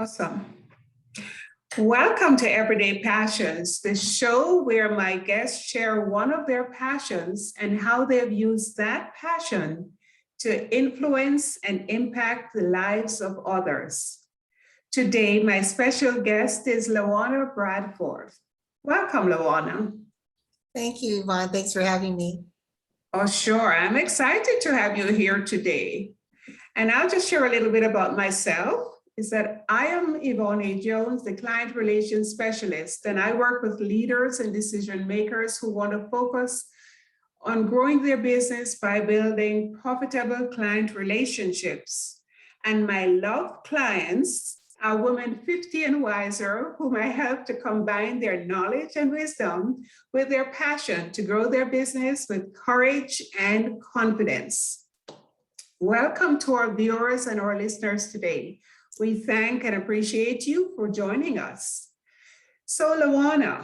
Awesome. Welcome to Everyday Passions, the show where my guests share one of their passions and how they've used that passion to influence and impact the lives of others. Today, my special guest is Lawanna Bradford. Welcome, Lawanna. Thank you, Yvonne. Thanks for having me. Oh, sure. I'm excited to have you here today. And I'll just share a little bit about myself. Is that I am Yvonne Jones, the Client Relations Specialist, and I work with leaders and decision makers who want to focus on growing their business by building profitable client relationships. And my love clients are women 50 and wiser, whom I help to combine their knowledge and wisdom with their passion to grow their business with courage and confidence. Welcome to our viewers and our listeners today. We thank and appreciate you for joining us. So Lawanna,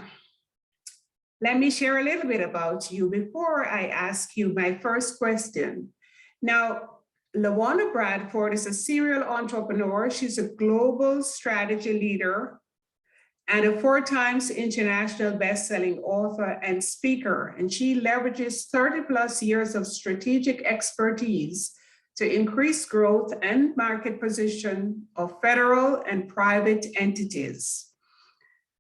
let me share a little bit about you before I ask you my first question. Now, Lawanna Bradford is a serial entrepreneur. She's a global strategy leader and a 4 times international best-selling author and speaker. And she leverages 30 plus years of strategic expertise to increase growth and market position of federal and private entities.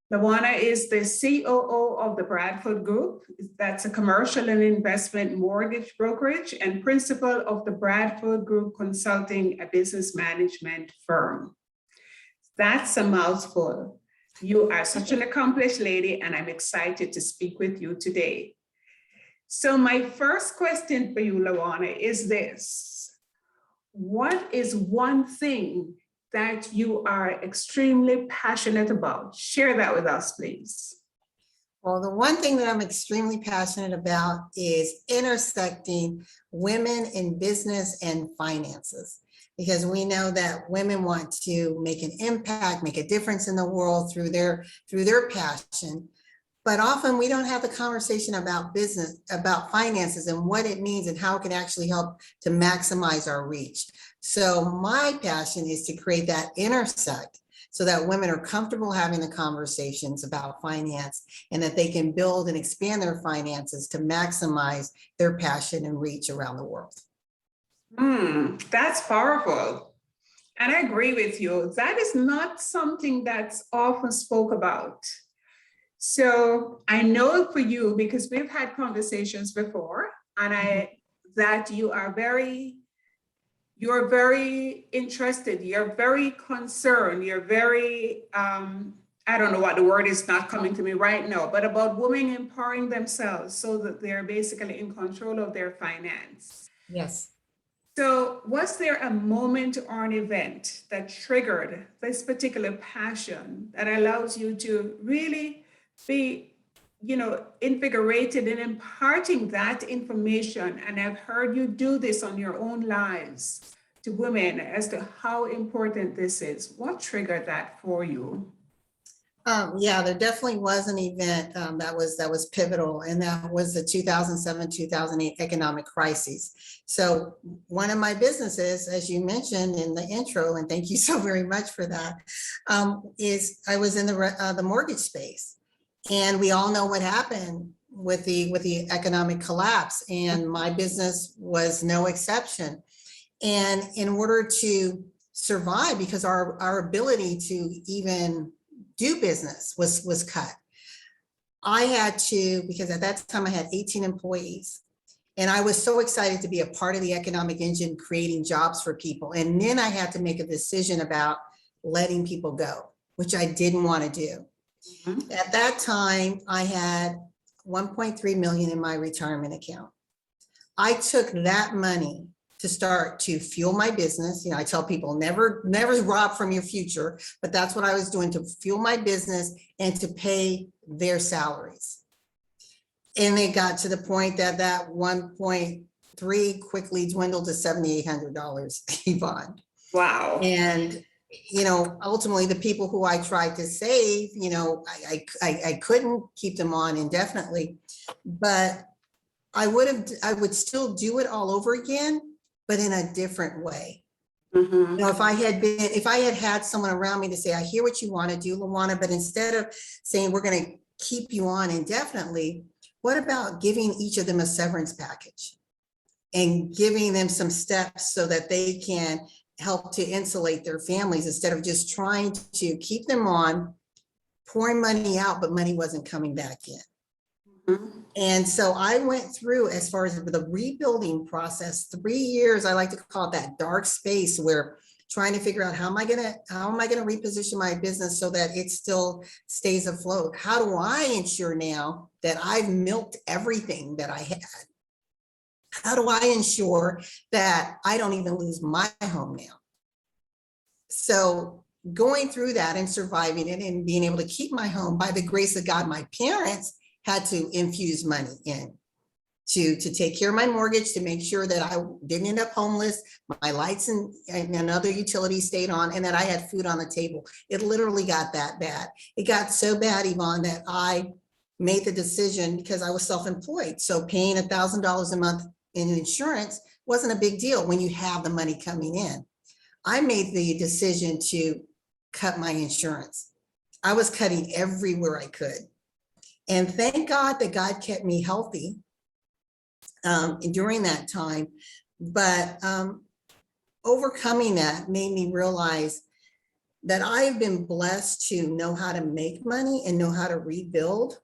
Lawanna is the COO of the Bradford Group. That's a commercial and investment mortgage brokerage and principal of the Bradford Group Consulting, a business management firm. That's a mouthful. You are such an accomplished lady, and I'm excited to speak with you today. So my first question for you, Lawanna, is this. What is one thing that you are extremely passionate about? Share that with us, please. Well, the one thing that I'm extremely passionate about is intersecting women in business and finances, because we know that women want to make an impact, make a difference in the world through their passion. But often we don't have the conversation about business, about finances and what it means and how it can actually help to maximize our reach. So my passion is to create that intersect so that women are comfortable having the conversations about finance and that they can build and expand their finances to maximize their passion and reach around the world. That's powerful. And I agree with you. That is not something that's often spoke about. So I know for you, because we've had conversations before, and that you're very interested, you're very concerned, you're very, I don't know what the word is, not coming to me right now, but about women empowering themselves so that they're basically in control of their finance. Yes. So was there a moment or an event that triggered this particular passion that allows you to really be, invigorated in imparting that information? And I've heard you do this on your own lives to women as to how important this is. What triggered that for you? Yeah, there definitely was an event that was pivotal, and that was the 2007-2008 economic crisis. So one of my businesses, as you mentioned in the intro, and thank you so very much for that, is I was in the mortgage space. And we all know what happened with the economic collapse, and my business was no exception. And in order to survive, because our ability to even do business was cut, I had to, because at that time I had 18 employees, and I was so excited to be a part of the economic engine, creating jobs for people. And then I had to make a decision about letting people go, which I didn't want to do. At that time, I had 1.3 million in my retirement account. I took that money to start to fuel my business. I tell people never rob from your future, but that's what I was doing, to fuel my business and to pay their salaries. And it got to the point that 1.3 quickly dwindled to $7,800, Yvonne. Wow. And ultimately the people who I tried to save, I couldn't keep them on indefinitely, but I would still do it all over again, but in a different way. Mhm. If I had had someone around me to say, I hear what you want to do, Lawanna, but instead of saying we're going to keep you on indefinitely, what about giving each of them a severance package and giving them some steps so that they can help to insulate their families instead of just trying to keep them on, pouring money out, but money wasn't coming back in. Mhm. And so I went through, as far as the rebuilding process, 3 years, I like to call it that dark space, where trying to figure out how am I gonna reposition my business so that it still stays afloat? How do I ensure now that I've milked everything that I had? How do I ensure that I don't even lose my home now? So going through that and surviving it and being able to keep my home, by the grace of God, my parents had to infuse money in to take care of my mortgage, to make sure that I didn't end up homeless, my lights and other utilities stayed on, and that I had food on the table. It literally got that bad. It got so bad, Yvonne, that I made the decision, because I was self-employed. So paying $1,000 a month in insurance wasn't a big deal when you have the money coming in. I made the decision to cut my insurance. I was cutting everywhere I could. And thank God that God kept me healthy during that time. But overcoming that made me realize that I've been blessed to know how to make money and know how to rebuild.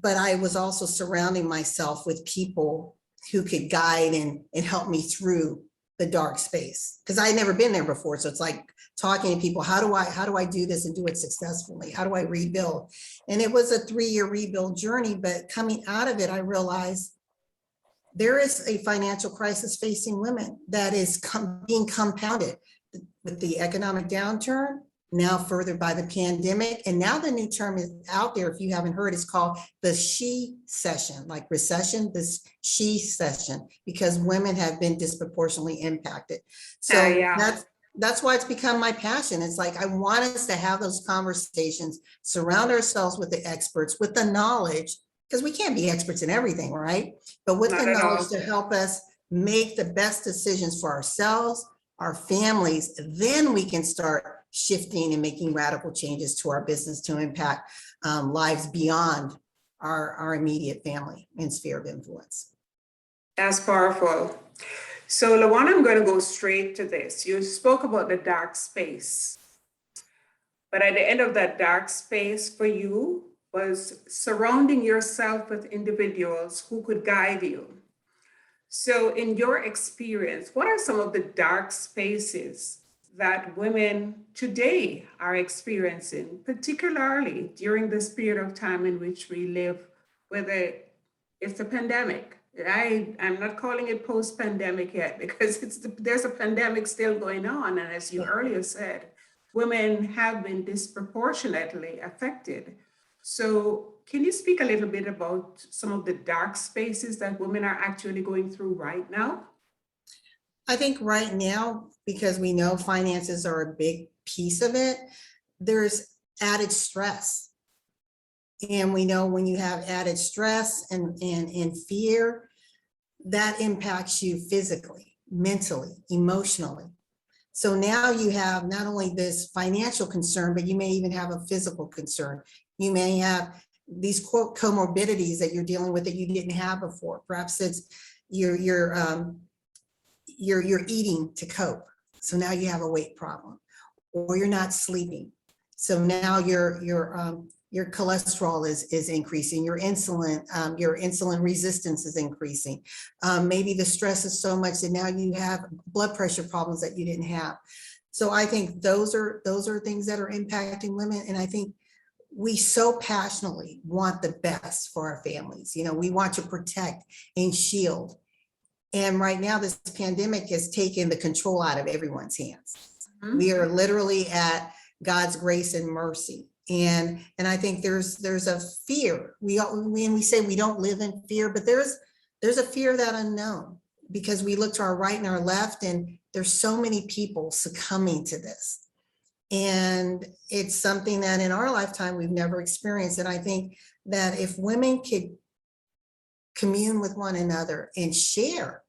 But I was also surrounding myself with people who could guide and help me through the dark space, because I had never been there before. So it's like talking to people, how do I do this and do it successfully? How do I rebuild? And it was a 3-year rebuild journey, but coming out of it, I realized there is a financial crisis facing women that is being compounded with the economic downturn, now furthered by the pandemic. And now the new term is out there, if you haven't heard, it's called the she session, like recession, this she session, because women have been disproportionately impacted. So Yeah. that's why it's become my passion. It's like, I want us to have those conversations, surround ourselves with the experts, with the knowledge, because we can't be experts in everything, right? But with Not the at knowledge all. to help us make the best decisions for ourselves, our families, then we can start shifting and making radical changes to our business to impact lives beyond our immediate family and sphere of influence. That's powerful. So, Lawanna, I'm going to go straight to this. You spoke about the dark space, but at the end of that dark space for you was surrounding yourself with individuals who could guide you. So, in your experience, what are some of the dark spaces that women today are experiencing, particularly during this period of time in which we live, whether it's a pandemic? I'm not calling it post-pandemic yet, because there's a pandemic still going on. And as you earlier said, women have been disproportionately affected. So can you speak a little bit about some of the dark spaces that women are actually going through right now? I think right now, because we know finances are a big piece of it, there's added stress. And we know when you have added stress and fear, that impacts you physically, mentally, emotionally. So now you have not only this financial concern, but you may even have a physical concern. You may have these quote comorbidities that you're dealing with that you didn't have before. Perhaps it's you're eating to cope. So now you have a weight problem, or you're not sleeping. So now your cholesterol is increasing, your insulin resistance is increasing. Maybe the stress is so much that now you have blood pressure problems that you didn't have. So I think those are things that are impacting women. And I think we so passionately want the best for our families. You know, we want to protect and shield. And right now, this pandemic has taken the control out of everyone's hands. Mhm. We are literally at God's grace and mercy. And I think there's a fear. When we say we don't live in fear, but there's a fear of that unknown, because we look to our right and our left, and there's so many people succumbing to this. And it's something that in our lifetime we've never experienced. And I think that if women could commune with one another and share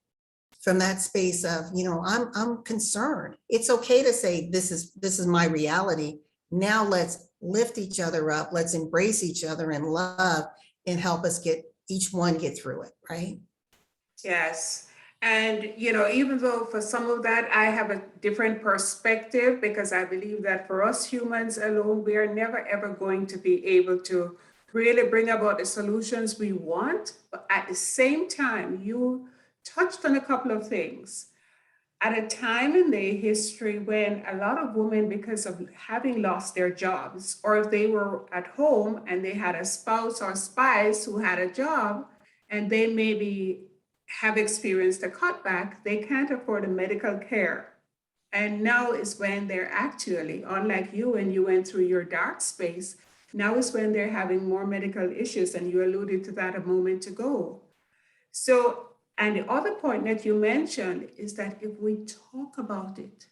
from that space of, I'm concerned. It's okay to say, this is my reality. Now let's lift each other up. Let's embrace each other in love and help us each one get through it, right? Yes. And, even though for some of that, I have a different perspective because I believe that for us humans alone, we are never ever going to be able to really bring about the solutions we want. But at the same time, you touched on a couple of things. At a time in their history when a lot of women, because of having lost their jobs, or if they were at home and they had a spouse or spouse who had a job and they maybe have experienced a cutback, they can't afford the medical care. And now is when they're actually, unlike you, when you went through your dark space, now is when they're having more medical issues. And you alluded to that a moment ago. So, and the other point that you mentioned is that if we talk about it,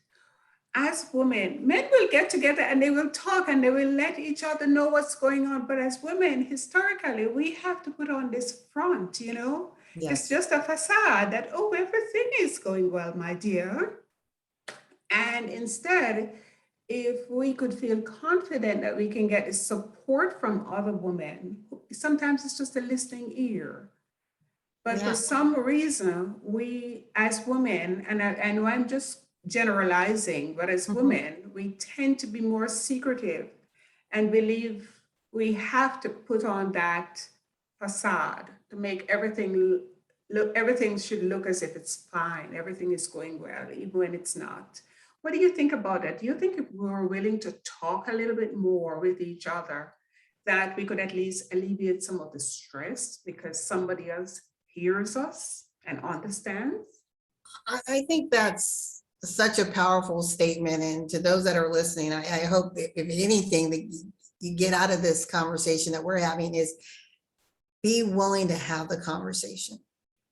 as women, men will get together and they will talk and they will let each other know what's going on. But as women, historically, we have to put on this front, It's Yes. just a facade that, oh, everything is going well, my dear. And instead, if we could feel confident that we can get the support from other women, sometimes it's just a listening ear. But for Yeah. some reason, we as women, and I know I'm just generalizing, but as Mhm. women, we tend to be more secretive and believe we have to put on that facade to make everything should look as if it's fine, everything is going well, even when it's not. What do you think about that? Do you think if we were willing to talk a little bit more with each other, that we could at least alleviate some of the stress because somebody else hears us and understands? I think that's such a powerful statement. And to those that are listening, I hope that if anything that you get out of this conversation that we're having is be willing to have the conversation,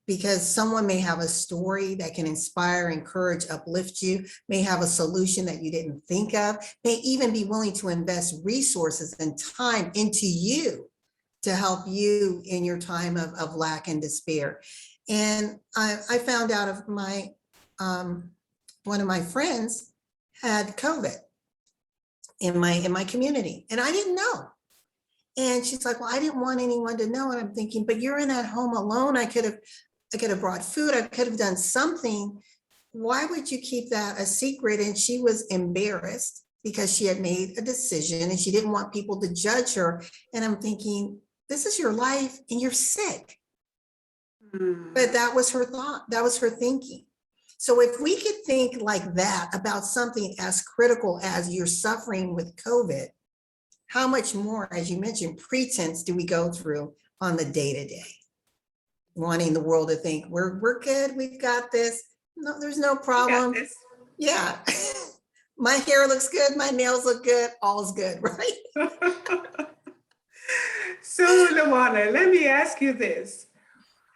because someone may have a story that can inspire, encourage, uplift you, may have a solution that you didn't think of, may even be willing to invest resources and time into you to help you in your time of lack and despair. And I found out of one of my friends had COVID in my community, and I didn't know. And she's like, well, I didn't want anyone to know. And I'm thinking, but you're in that home alone. I could have brought food. I could have done something. Why would you keep that a secret? And she was embarrassed because she had made a decision and she didn't want people to judge her. And I'm thinking, this is your life and you're sick. But that was her thought. That was her thinking. So if we could think like that about something as critical as you're suffering with COVID, how much more, as you mentioned, pretense do we go through on the day-to-day? Wanting the world to think we're good, we've got this. No, there's no We got problem. this. Yeah. My hair looks good, my nails look good, all's good, right? So, Lawanna, let me ask you this.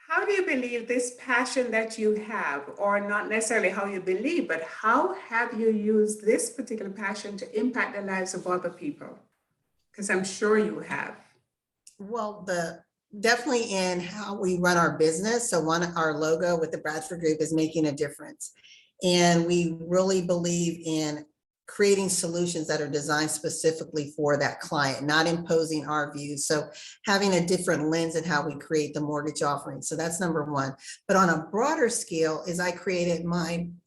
How do you believe this passion that you have, or not necessarily how you believe, but how have you used this particular passion to impact the lives of other people? Because I'm sure you have. Well, definitely in how we run our business. So our logo with the Bradford Group is making a difference. And we really believe in creating solutions that are designed specifically for that client, not imposing our views. So having a different lens in how we create the mortgage offering. So that's number one. But on a broader scale is I created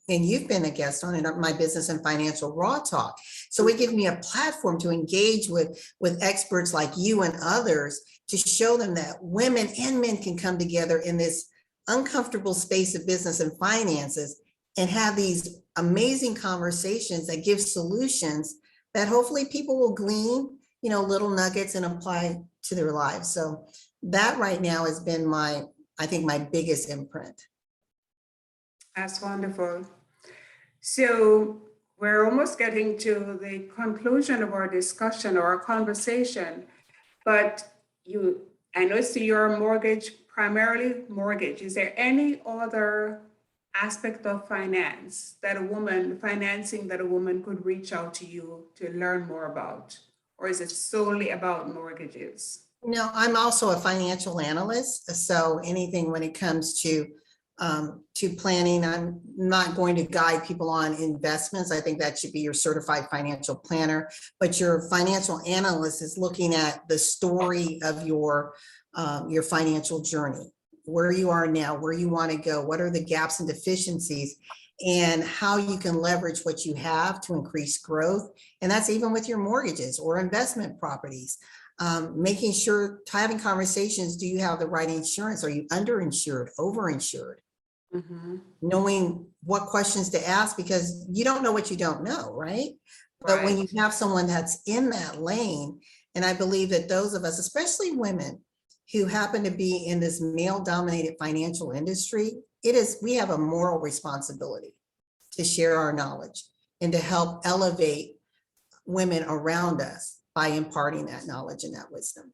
and you've been a guest on it, my business and financial raw talk. So it gives me a platform to engage with experts like you and others to show them that women and men can come together in this uncomfortable space of business and finances and have these amazing conversations that give solutions that hopefully people will glean, little nuggets and apply to their lives. So that right now has been I think my biggest imprint. That's wonderful. So we're almost getting to the conclusion of our discussion or our conversation, but I know you're primarily mortgage. Is there any other aspect of financing that a woman could reach out to you to learn more about? Or is it solely about mortgages? I'm also a financial analyst. So anything when it comes to to planning. I'm not going to guide people on investments. I think that should be your certified financial planner, but your financial analyst is looking at the story of your financial journey, where you are now, where you want to go, what are the gaps and deficiencies, and how you can leverage what you have to increase growth. And that's even with your mortgages or investment properties. Making sure, having conversations, do you have the right insurance? Are you underinsured, overinsured? Mhm. Knowing what questions to ask, because you don't know what you don't know, right? But when you Right. have someone that's in that lane, and I believe that those of us, especially women who happen to be in this male-dominated financial industry, we have a moral responsibility to share our knowledge and to help elevate women around us by imparting that knowledge and that wisdom.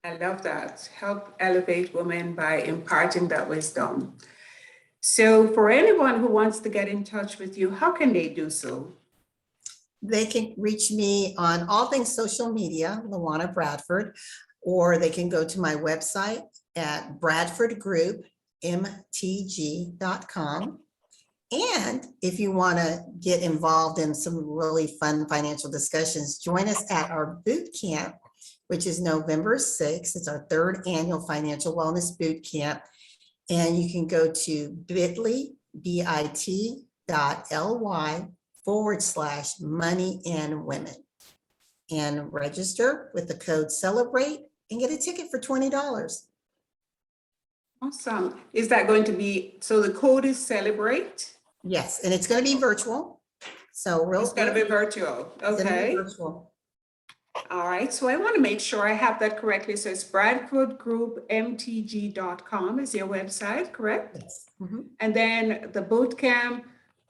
I love that. Help elevate women by imparting that wisdom. So for anyone who wants to get in touch with you, how can they do so? They can reach me on all things social media, Lawanna Bradford, or they can go to my website at bradfordgroupmtg.com. And if you want to get involved in some really fun financial discussions, join us at our boot camp, which is November 6th. It's our 3rd annual financial wellness boot camp. And you can go to bit.ly/money and women and register with the code CELEBRATE and get a ticket for $20. Awesome. Is that going to be, so the code is CELEBRATE? Yes, and it's going to be virtual. So It's going to be virtual. Okay. virtual. All right. So I want to make sure I have that correctly. So it's bradfordgroupmtg.com is your website, correct? Yes. Mhm. And then the boot camp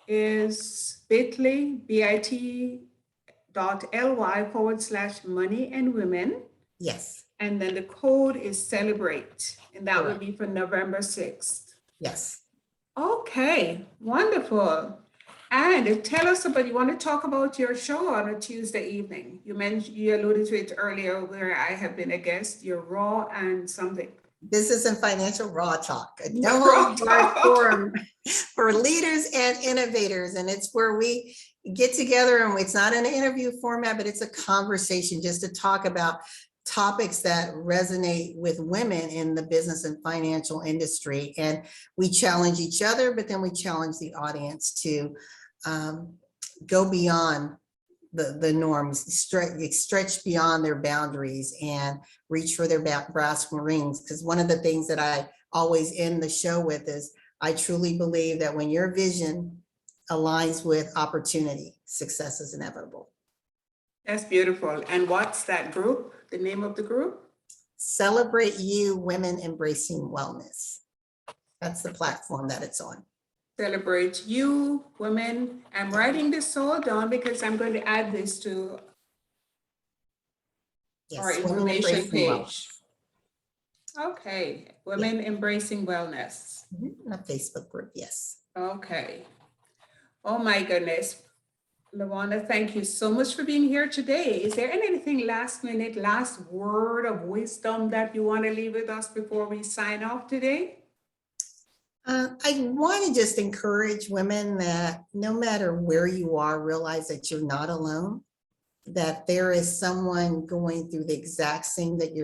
is bit.ly/money and women. Yes. And then the code is CELEBRATE, and that would Correct. be for November 6th. Yes. Okay, wonderful. And tell us about, you want to talk about your show on a Tuesday evening. You mentioned, you alluded to it earlier where I have been a guest, your Raw and something. Business and financial raw talk, a no Raw holds barred talk. forum for leaders and innovators. And it's where we get together, and it's not an interview format, but it's a conversation just to talk about topics that resonate with women in the business and financial industry. And we challenge each other, but then we challenge the audience to go beyond the norms, stretch beyond their boundaries and reach for their brass rings. Because one of the things that I always end the show with is, I truly believe that when your vision aligns with opportunity, success is inevitable. That's beautiful. And what's that group? The name of the group? Celebrate You, Women Embracing Wellness. That's the platform that it's on. Celebrate You, Women. I'm writing this all down because I'm going to add this to our Yes, Women information Embracing page. Wellness. Okay, Women Embracing Wellness. A Facebook group, yes. Okay. Oh my goodness. Lawanna, thank you so much for being here today. Is there anything last minute, last word of wisdom that you want to leave with us before we sign off today? I want to just encourage women that no matter where you are, realize that you're not alone, that there is someone going through the exact same that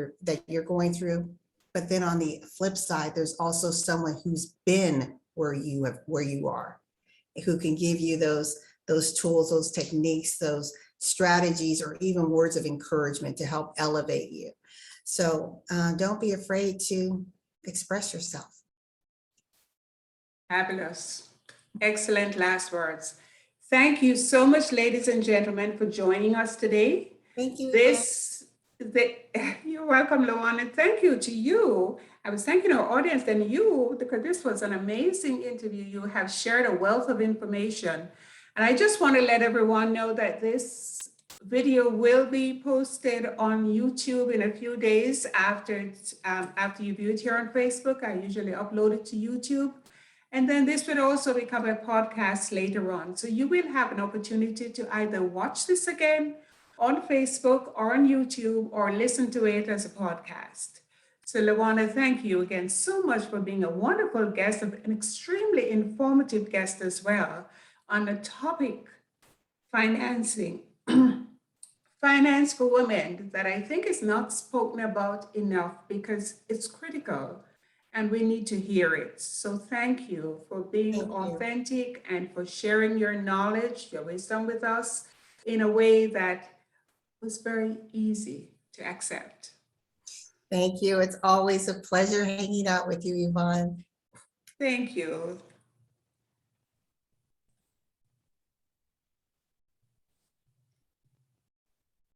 you're going through. But then on the flip side, there's also someone who's been where you are, who can give you those tools, those techniques, those strategies, or even words of encouragement to help elevate you. So don't be afraid to express yourself. Fabulous. Excellent last words. Thank you so much, ladies and gentlemen, for joining us today. Thank you. You're welcome, Lawanna. Thank you to you. I was thanking our audience and you, because this was an amazing interview. You have shared a wealth of information. And I just want to let everyone know that this video will be posted on YouTube in a few days after you view it here on Facebook. I usually upload it to YouTube. And then this will also become a podcast later on. So you will have an opportunity to either watch this again on Facebook or on YouTube, or listen to it as a podcast. So Lawanna, thank you again so much for being a wonderful guest, an extremely informative guest as well on the topic financing, finance for women that I think is not spoken about enough because it's critical and we need to hear it. So thank you for being Thank you. authentic and for sharing your knowledge, your wisdom with us in a way that was very easy to accept. Thank you. It's always a pleasure hanging out with you, Yvonne. Thank you.